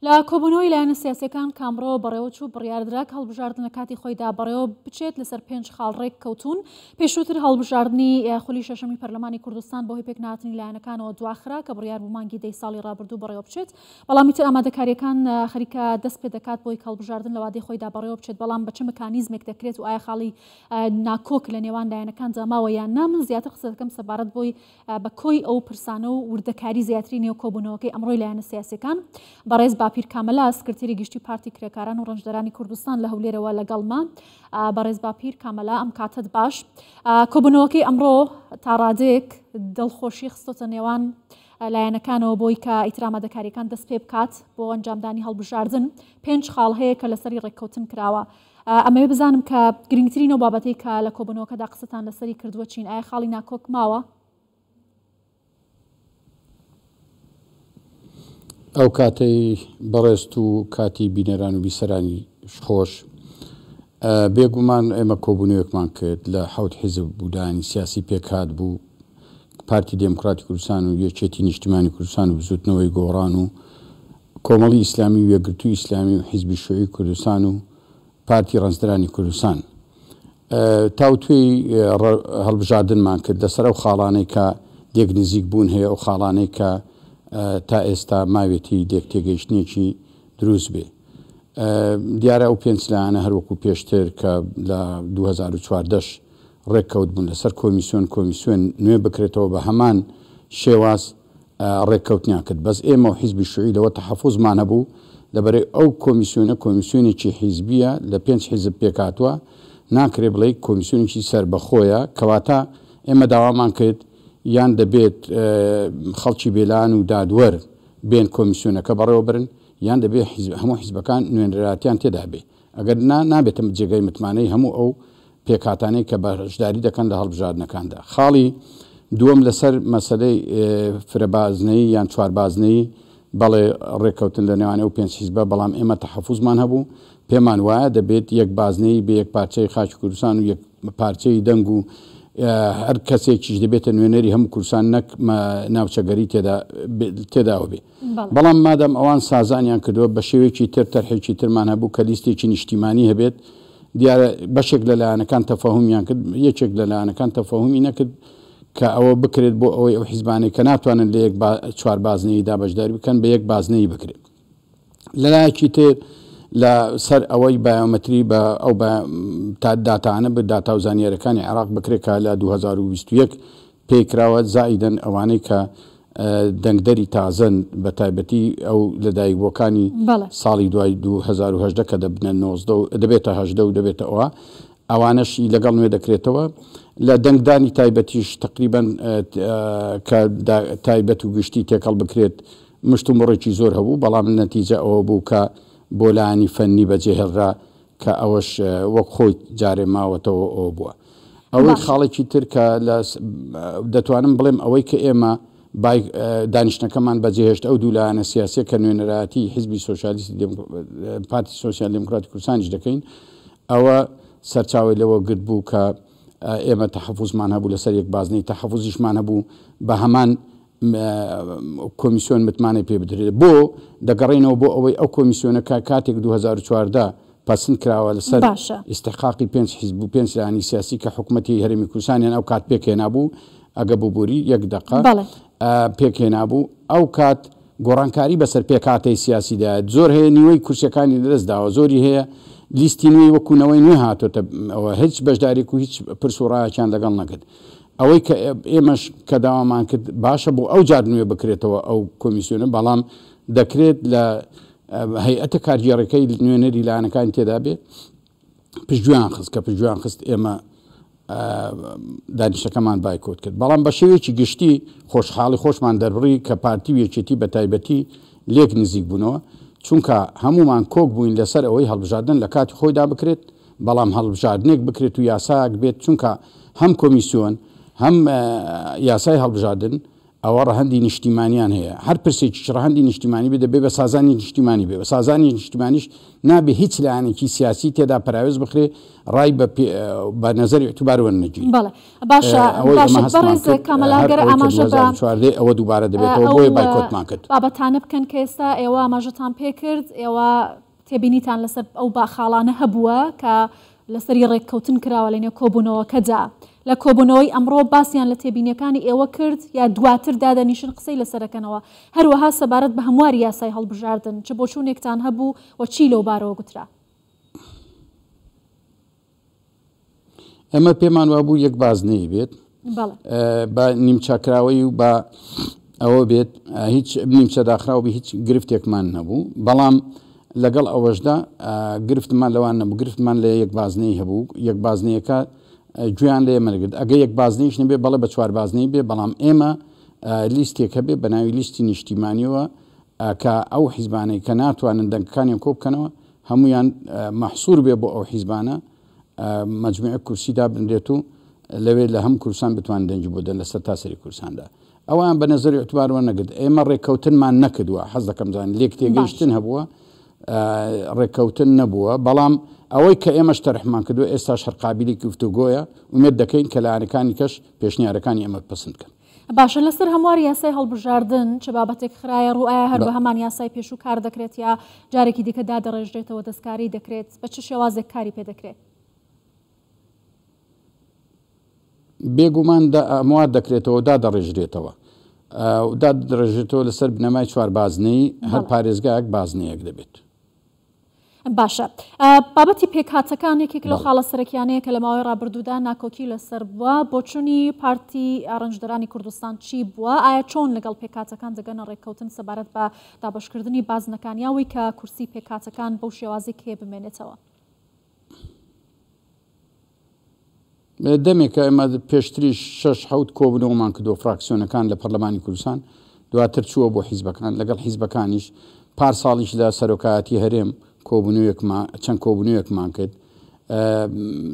لا کۆبوونەوەی لایەنە سیاسیەکان کامڕۆ بەڕێوە چوو بڕیاردرا کە هەڵبژاردنە کاتی خۆیدا بەڕێوە بچێت لەسەر 5 خاڵڕێک کەوتون پێشووتر هەڵبژاردننی خولی شەشەمی پەرلەمانی کوردستان بۆ هۆی پێکنهاتنی لایەنەکانەوە دواخرا کە بڕیار بوو مانگی دەی ساڵی ڕابردوو بەڕێوە بچێت بەڵامی تر ئامادەکاریەکان خەریکە دەست پێ دەکات بۆی هەڵبژاردن لە وادەی خۆیدا بەڕێوە بچێت بەڵام بە چ مکانیزمێک دەکرێت و ئایا خاڵی ناکۆک لە نێوان لایەنەکان جاماوە یان نا من زیاتر قسە دەکەم سەبارەت بۆی بە کۆی ئەو پرسانە و وردەکاری زیاتری نێو کۆبوونەوەکەی ئەمڕۆی لایەنە سیاسیەکان بەڕێز باپیر کامەلا سکرتێری گشتی پارتی کرێکاران و ڕەنجدەرانی کوردستان لە هەولێرەوە لەگەڵما بەڕێز باپیر کامەلا ئەم کاتت باش کۆبوونەوەکەی ئەمڕۆ تا ڕادەیەک دڵخۆشی خستۆتە نێوان لایەنەکانەوە بۆی کە ئیتر ئامادەکاریەکان دەست پێ بکات بۆ ئەنجامدانی هەڵبژاردن 5 خاڵ هەیە کە لەسەری ڕێککەوتن کراوە ئەمەوێ بزانم کە گرنگترینەوە بابەتەی کە لە کۆبوونەوەکەدا قسەتان لەسەری کردووە چین ئایا خاڵی ناکۆک ماوە؟ ئەو کاتەی بەڕێست و کاتی بینەران و بیسەرانی خۆش بێگومان ئێمە کۆبوونەوەکمان کرد لە حوت حیزب بوودانی سیاسی پێکات بوو پارتی دموکراتی کوردستان و یەکێتی نیشتیمانی کوردستان و بزوتنەوەی گۆڕان و کۆمەڵی ئیسلامی و یەکگرتووی ئیسلامی و حیزبی شوعی کوردستان و پارتی ڕەنجدەرانی کوردستان تاوتوێی هەڵبژاردنمان کرد لەسەر ئەو خاڵانەی کە دێک نزیک بوون هەیە ئەو خاڵانەی کە تا ئێستا ماوێتی دێک تێگەیشتنێکی دروست بێ دیارە ئەو پێنج لایەنە هەروەکو پێشتر کە لە 2014 ڕێککەوت بوون لەسەر کۆمیسیۆن نوێ بکرێتەوە بە هەمان شێواز ڕێککەوتنیان کرد بەس ئێمە و حیزبی شوعی لەوە تەحەفوزمان هەبوو لەبەرەی ئەو کۆمیسیۆنێکی حیزبیە لە 5 حیزب پێکاتوە ناکرێ بڵێ کۆمیسیۆنێکی سەربەخۆیە کەواتە ئێمە داوامان کرد یان دەبێت خەڵکی بێلان و دادوەر بێن کۆمیسیۆنەکە بەڕێوە برن یان دەبێت هەموو حیزبەکان نوێنەراتیان تێدا بێ ئەگەر نابێتم جێگەی متمانەی هەموو ئەو پێکاتانەی کە بەشداری دەکەن لە هەڵبژاردنەکاندا خاڵی دووەم لەسەر مەسەلەی فرەبازنەی یان چواربازنەی بەڵێ ڕێککەوتن لە نێوانێ و 5 حیزبە بەڵام ئێمە تەحەفوزمان هەبوو پێمان وایە دەبێت یەک بازنەی بە یەک پارچەی خاکی کوردستان و یەک پارچەی دەنگ و هەر کەسێکیش دەبێتە نوێنەری هەموو کوردستان نەک ناوچەگەری تێداوە بێ بەڵام مادەم ئەوان سازانیان کردووە بە شێوەیەکی تر تەرحێکی ترمان هەبوو کە لیستێکی نیشتیمانی هەبێت دیارە بەشێک لە لایەنەکان تەفاهومیان کرد یەکێک لە لایەنەکان تەفاهومی نەکرد کە ئەوە بکرێت بۆ ئەوەی ئەو حیزبانەی کە ناتوانن لە یەک چوار بازنەیەدا بەشداری بکەن بە یەک بازنەی بکرێت لەلایەکی تر لە سەر ئەوەی بایۆمەتری بە ئەو داتانە بە داتا و زانیاریەکانی عێراق بکرێت کە لە 2021 پێکراوە زائیدەن ئەوانەی کە دەنگدەری تازن بە تایبەتی ئەو لەدایکبووەکانی ساڵی دوای 2010 کە دەبێتە 10 و دەبێتە ئەوە ئەوانەشی لەگەڵ نوێ دەکرێتەوە لە دەنگدانی تایبەتیش تقریبان کە تایبەت و گشتی تێکەڵ بکرێت مشتومڕێکی زۆر هەبوو بەڵام نەتیجە ئەوە بوو کە بۆ لایانی فەنی بەجێهێڵرا کە ئەوەش وەک خۆی جارێ ماوەتەوە ئەوە بووە ئەوەی خاڵێکی تر کە دەتوانم بڵێم ئەوەی کە ئێمە دانیشتەکەمان بەجێهێشت ئەو دوو لایەنە سیاسیە کە نوێنەرایەتی حیزبی سۆشیالیستی پارتی سۆسیال دموکراتی کوردستانیش دەکەین ئەوە سەرچاوی لەوە گرت بوو کە ئێمە تەحەفوزمان هەبوو لەسەر یەک بازنەی تەحەفوزیشمان هەبوو بە هەمان کۆمیسیۆن متمانەی پێ بدرێت بۆ دەگەڕێنەوە بۆ ئەوەی ئەو کۆمیسیۆنەکە کاتێک 2014 پەسەند کراوە لەسەر ئیستحقاقی 5 حیزب و 5 لایەنی سیاسی کە حکوومەتی هەرێمی کوردستانیان ئەو کات پێکهێنابوو ئەگە ببووری یەک دقە پێکهێنابوو ئەو کات گۆڕانکاری بەسەر پێکاتەی سیاسیدایەت زۆر هەیە نیوەی کورسەکانی لەدەستداوە زۆری هەیە لیستی نوێی وەکوونەوەی نوێ هاتۆتە ئەوە هیچ بەشدارێک و هیچ پرسوڕایەکیان لەگەڵ نەکرد ئەوەی کە ئێمەش کە داوامان کرد باشە بۆ ئەو جار نوێ بکرێتەوە ئەو کۆمیسیۆنە بەڵام دەکرێت لە هەیئەتە کارگێڕەکەی نوێنەری لایەنەکان تێدا بێت پشتگویان خست کە پشتگویان خست ئێمە دانیشتەکەمان بایکۆت کرد بەڵام بە شێوەیەکی گشتی خۆشحاڵی خۆشمان دەربڕی کە پارتی و یەکێتی بە تایبەتی لێک نزیک بوونەوە چونکە هەمومان کۆک بووین لەسەر ئەوەی هەڵبژاردن لە کاتی خۆیدا بکرێت بەڵام هەڵبژاردنێک بکرێت و یاساک بێت چونکە هەم کۆمیسیۆن هەم یاسای هەڵبژاردن ئەوە ڕەهەندی نیشتیمانیان هەیە هەر پرسێکی ڕەهەندی نیشتیمانی بێ دەبێ بە سازانی نیشتیمانی بێ بە سازانی نیشتیمانیش نابێ هیچ لایەنێکی سیاسی تێدا پراوێز بخرێ ڕای بە نەزەری اعتبار وەرنەگیری باشە بەڕێز کامەلاگەر ئاماژە بە ئەوە دووبارە دەبێتەوە بۆیە بایکۆتمان کرد بابەتانە بکەن کە ئێستا ئێوە ئاماژەتان پێ کرد ئێوە تێبینیتان لەسەر ئەو باخاڵانە هەبووە کە لەسەری ڕێککەوتن کراوە لەنێ کۆبوونەوەکەدا لە کۆبوونەوەی ئەمڕۆ باسییان لە تێبینیەکانی ئێوە کرد یا دواتر دادەنیشن قسەی لەسەرەکەنەوە هەروەها سەبارەت بە هەمواری یاسای هەڵبژاردن چ بۆچوونێکتان هەبوو و چی لەو بارەوە گوترا ئەمە پێمان وابوو یەک بازنەی بێت بە نیمچەکراوەی و بە ئەوە بێت هیچ نیمچە داخراوە هیچ گرفتێکمان نەبوو بەڵام لەگەڵ ئەوەشدا گرفتمان لەوان نەبوو گرفتمان لە یەک بازنەی هەبوو یەک بازنەیەەکە گویان لێ مەرگرت ئەگە یەک بازنەیش نەبێ بەڵێ بە چوار بازنەی بێ بەڵام ئێمە لیستێک هەبێ بە ناوی لیستی نیشتیمانیەوە کە ئەو حیزبانەی کە ناتوانن دەنگەکانیان کۆ بکەنەوە هەمویان مەحسوور بێ بۆ ئەو حیزبانە مەجموعە کورسیدا بنرێت و لەوێ لە هەم کورسان بتوان دەنجی بۆ دەن لەسەر تاسەری کورساندا ئەوان بە نەزەری اعتبار وەرنەگرت ئێمە ڕێککەوتنمان نەکردووە حەز دەکەم زان لێک تێگەیشتن هەبووە ڕێککەوتن نەبووە بەڵام ئەوەی کە ئێمەش تەرحمان کردووە ئێستاش هەرقابلی گفتوگۆیە ومێت دەکەین کە لایەنەکانی کەش پێشنیارەکانی ئێمە پسند بکەن باشە لەسەر هەموار یاسای هەڵبژاردن چه بابەتێک خراە ڕوئایە هەر بە هەمان یاسای پێشوو کار دەکرێت یا جارێکی دیکە دادەڕێژرێتەوە دەستکاری دەکرێت بە چه شێوازێک کاری پێ دەکرێت بێگومان ئەموات دەکرێتەوە دادەڕێژرێتەوە دادەڕێژێتەوە لەسەر بنەمای چوار بازنەی هەر پارێزگایەک بازنەیەک دەبێت باشە بابەتی پێکهاتەکانێکێک لەو خاڵە سەرەکیانەیە کە لە ماوەی ڕابردوودا ناکۆکی لەسەر بووە بۆچوونی پارتی ئاڕەنجدەرانی کوردستان چی بووە ئایا چۆن لەگەڵ پێکهاتەکان دەگەنە ڕێککەوتن سەبارەت بە دابەشکردنی بازنەکان یاوەی کە کورسی پێکهاتەکان بەو شێوازی کێ بمێنێتەوە دەمێکە ئەمە پێشتری 6-7 کۆبنەوەمان کردو فراکسیۆنەکان لە پەرلەمانی کوردستان دواتر چووە بۆ حیزبەکان لەگەڵ حیزبەکانیش پار ساڵیش لە سەرۆکایەتی هەرێم چەند کۆبوونەوەیەکمان کرد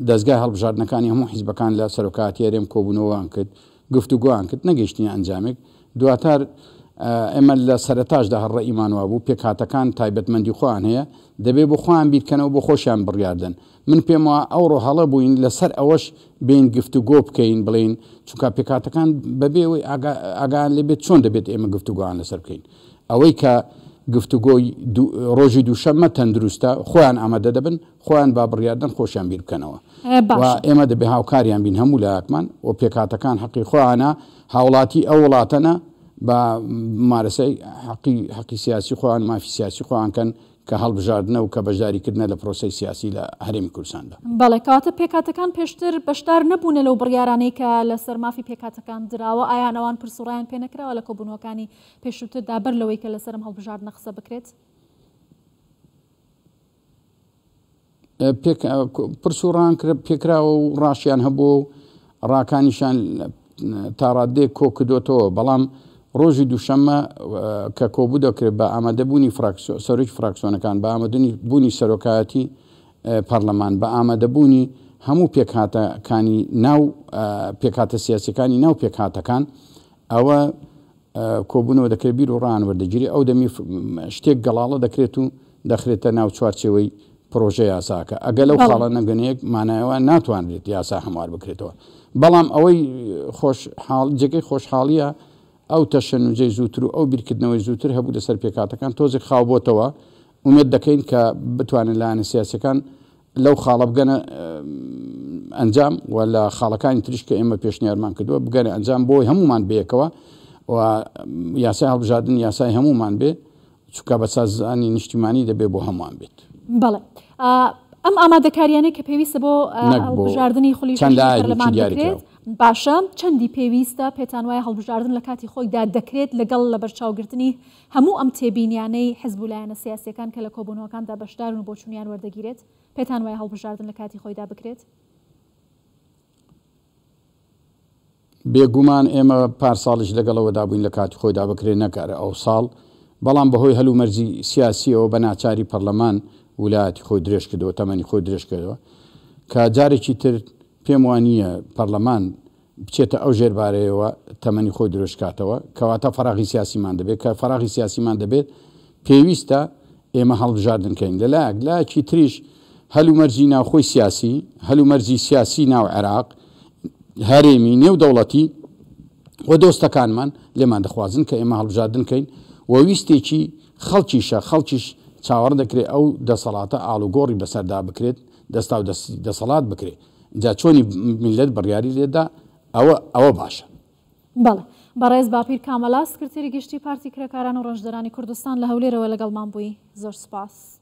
دەستگای هەڵبژاردنەکانی هەموو حیزبەکان لە سەرۆکایەتی هەرێم کۆبوونەوەیان کرد گفتوگۆیان کرد نەگەیشتنی ئەنجامێک دواتر ئێمە لە سەرەتاشدا هەڕێئیمان وا بوو پێکهاتەکان تایبەتمەندی خۆیان هەیە دەبێ بۆ خۆیان بیرکەنەوە بۆ خۆشیان بڕیاردن من پێم وایە ئەوڕۆ هەڵە بووین لەسەر ئەوەش بین گفتوگۆ بکەین بڵین چونکە پێکهاتەکان بەبێەوەی ئاگان لێبێت چۆن دەبێت ئێمە گفتوگۆیان لەسەر بکەین ئەوەی کە گفتوگۆی ڕۆژی دووشەممە تەندروستە خۆیان ئامادە دەبن خۆیان با بڕیاردن خۆشیان بیر بکەنەوە ئێمە دەبێ هاوکاریان بین هەموو لایەکمان و پێکهاتەکان حەقی خۆیانە هاوڵاتی ئەو وڵاتەنە بە مارەسەی حەقی سیاسی خۆیان مافی سیاسی خۆیان کەن کە هەڵبژاردنە و کە بەشداریکردنە لە پرۆسەی سیاسی لە هەرێمی کوردستاندا بەڵێ کەواتە پێکهاتەکان پێشتر بەشدار نەبوونە لەو بڕیارانەی کە لەسەر مافی پێکهاتەکان دراوە ئایان ئەوان پرسوڕایان پێ نەکراوە لە کۆبوونەوەکانی پێشووتردا بەر لەوەی کە لەسەرم هەڵبژاردنە قسە بکرێت پرسوڕان پێکراوە و ڕاشیان هەبوو ڕاکانیشان تا ڕادێ کۆ کردوتەوە بەڵام ڕۆژی دووشەممە کە کۆبوو دەکرێت بە ئامادەبوونی سەرۆکی فراکسیۆنەکان بە ئامادەبوونی سەرۆکایەتی پەرلەمان بە ئامادەبوونی هەموو پێکهاتەکانی ناو پێکهاتە سیاسیەکانی ناو پێکهاتەکان ئەوە کۆبوونەوە دەکرێت بیر و ڕان وەردەگیری ئەو دەمی شتێک گەڵاڵە دەکرێت و دەخرێتە ناو چوارچێوەی پرۆژە یاساکە ئەگە لەو خاڵە نەگەنەیەک مانایەوە ناتوانرێت یاسا هەموار بکرێتەوە بەڵام ئەوەی جێگەی خۆشحاڵیە ئەو تەشەنوجەی زووتر و ئەو بیرکردنەوەی زووتر هەبوو لەسەر پێکهاتەکان تۆزێک خاو بۆتەوە ومێت دەکەین کە بتوانن لایەنە سیاسەکان لەو خاڵە بگەنە ئەنجام و لە خاڵەکانی تریش کە ئێمە پێشنیارمان کردووە بگەنە ئەنجام بۆی هەمومان بەیەکەوە و یاسای هەڵبژاردن یاسای هەمومان بێ چونکە بە سازانی نیشتیمانی دەبێ بۆ هەمووان بێت بەڵێ ئەم ئامادەکاریانەی کە پێویستە بۆ هەڵبژاردننی خولی پەرلەمان دەکرێت باشە چەندی پێویستە پێتان وایە هەڵبژاردن لە کاتی خۆیدا دەکرێت لەگەڵ لە بەرچاوگرتنی هەموو ئەم تێبینیانەی حزب و لایەنە سیاسیەکان کە لە کۆبوونەوەکاندا بەشدارن و بۆچوونیان وەردەگیرێت پێتان وایە هەڵبژاردن لە کاتی خۆیدا بکرێت بێگومان ئێمە پارساڵش لەگەڵەوەدا بووین لە کاتی خۆیدا بکرێت نەکارە ئەو ساڵ بەڵام بەهۆی هەلو مەرجی سیاسیەوە بە ناچاری پەرلەمان ویلایەتی خۆی درێژ کردەوە تەمەنی خۆی درێژ کردەوە کە جارێکی تر پێم وانییە پەرلەمان بچێتە ئەو ژێربارەیەوە تەمەنی خۆی درۆشکاتەوە کەواتە فەراغی سیاسیمان دەبێت کە فەراغی سیاسیمان دەبێت پێویستە ئێمە هەڵبژاردنکەین لەلایەکی تریش هەلومەرجی ناوخۆی سیاسی هەلومەرجی سیاسی ناو عێراق هەرێمی نێودەوڵەتی و دۆستەکانمان لێمان دەخوازن کە ئێمە هەڵبژاردنکەین و ویستێکی خەڵکیش چاوەڕ دەکرێت ئەو دەسەڵاتە ئاڵوگۆڕی بەسەردا بکرێت دەستا و دەسەڵات بکرێت جا چۆنی میلەت بڕیاری لێدا ئەوە باشە. بەڵێ بەڕێز باپیر کامەلا سکرتێری گشتی پارتی کرێکاران و ڕەشدەرانی کوردستان لە هەولێرەوە لەگەڵمان بووی زۆر سوپاس.